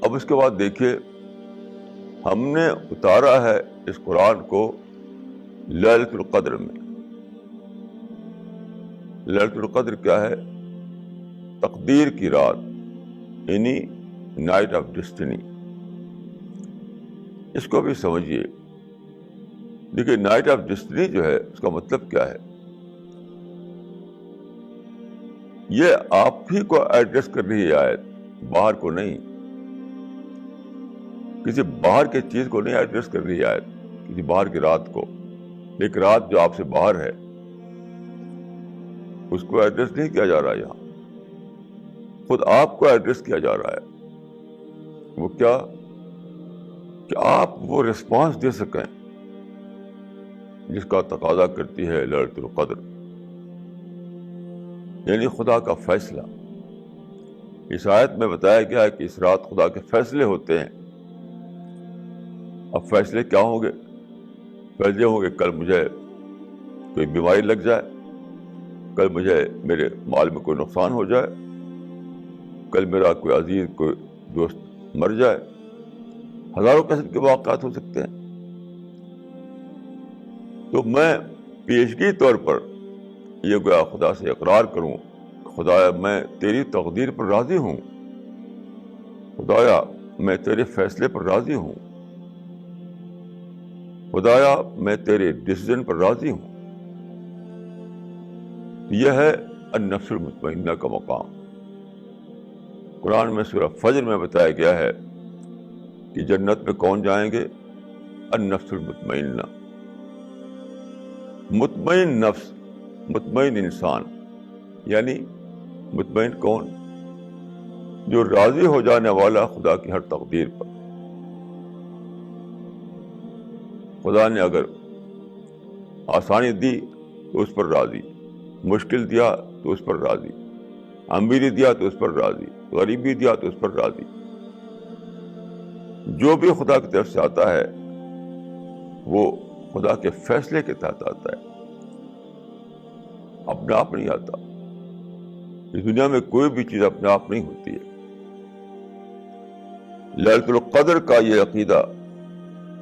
اب اس کے بعد دیکھیے، ہم نے اتارا ہے اس قرآن کو لیلۃ القدر میں. لیلۃ القدر کیا ہے؟ تقدیر کی رات، یعنی نائٹ آف ڈیسٹنی. اس کو بھی سمجھیے. دیکھیے، نائٹ آف ڈیسٹنی جو ہے اس کا مطلب کیا ہے؟ یہ آپ ہی کو ایڈریس کر رہی ہے آیت، باہر کو نہیں. کسی باہر کی چیز کو نہیں ایڈریس کر رہی ہے آیت، کسی باہر کی رات کو. ایک رات جو آپ سے باہر ہے اس کو ایڈریس نہیں کیا جا رہا. یہاں خود آپ کو ایڈریس کیا جا رہا ہے. وہ کیا؟ کہ آپ وہ رسپانس دے سکیں جس کا تقاضا کرتی ہے لیلۃ القدر، یعنی خدا کا فیصلہ. اس آیت میں بتایا گیا ہے کہ اس رات خدا کے فیصلے ہوتے ہیں. اب فیصلے کیا ہوں گے؟ فیصلے ہوں گے کل مجھے کوئی بیماری لگ جائے، کل مجھے میرے مال میں کوئی نقصان ہو جائے، کل میرا کوئی عزیز، کوئی دوست مر جائے. ہزاروں قسم کے واقعات ہو سکتے ہیں. تو میں پیشگی طور پر یہ گویا خدا سے اقرار کروں، خدایا میں تیری تقدیر پر راضی ہوں، خدایا میں تیرے فیصلے پر راضی ہوں، خدایا میں تیرے ڈیسیژن پر راضی ہوں. یہ ہے النفس المطمئنہ کا مقام. قرآن میں سورہ فجر میں بتایا گیا ہے کہ جنت میں کون جائیں گے؟ النفس المطمئنہ. مطمئن نفس، مطمئن انسان. یعنی مطمئن کون؟ جو راضی ہو جانے والا خدا کی ہر تقدیر پر. خدا نے اگر آسانی دی تو اس پر راضی، مشکل دیا تو اس پر راضی، امیری دیا تو اس پر راضی، غریبی دیا تو اس پر راضی. جو بھی خدا کی طرف سے آتا ہے وہ خدا کے فیصلے کے تحت آتا ہے، اپنے آپ نہیں آتا. اس دنیا میں کوئی بھی چیز اپنے آپ نہیں ہوتی ہے. لیلۃ القدر کا یہ عقیدہ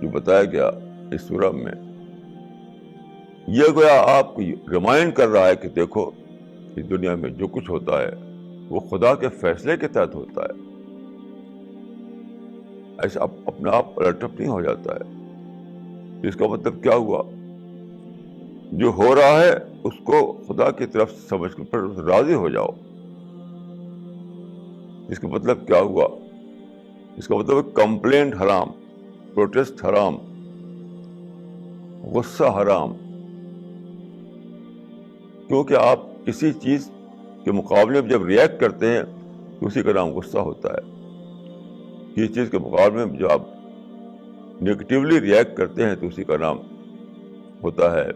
جو بتایا گیا اس سورہ میں، یہ گویا آپ کو ریمائنڈ کر رہا ہے کہ دیکھو اس دنیا میں جو کچھ ہوتا ہے وہ خدا کے فیصلے کے تحت ہوتا ہے. ایسا اپنا آپ الرٹ اپ نہیں ہو جاتا ہے. اس کا مطلب کیا ہوا؟ جو ہو رہا ہے اس کو خدا کی طرف سمجھ کر راضی ہو جاؤ. اس کا مطلب کیا ہوا؟ اس کا مطلب کمپلینٹ حرام، پروٹیسٹ حرام، غصہ حرام. کیونکہ آپ کسی چیز کے مقابلے میں جب ریئیکٹ کرتے ہیں تو اسی کا نام غصہ ہوتا ہے. کسی چیز کے مقابلے میں جب آپ نیگیٹیولی ریئیکٹ کرتے ہیں تو اسی کا نام ہوتا ہے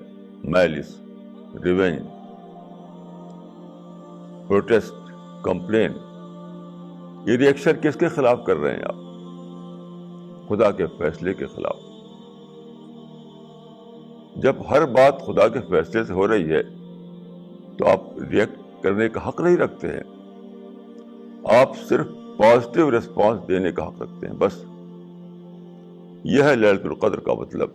میلس، ریونج، پروٹیسٹ، کمپلین. یہ ریئیکشن کس کے خلاف کر رہے ہیں آپ؟ خدا کے فیصلے کے خلاف. جب ہر بات خدا کے فیصلے سے ہو رہی ہے تو آپ ریئیکٹ کرنے کا حق نہیں رکھتے ہیں. آپ صرف پازیٹیو ریسپانس دینے کا حق رکھتے ہیں. بس یہ ہے لیلۃ القدر کا مطلب.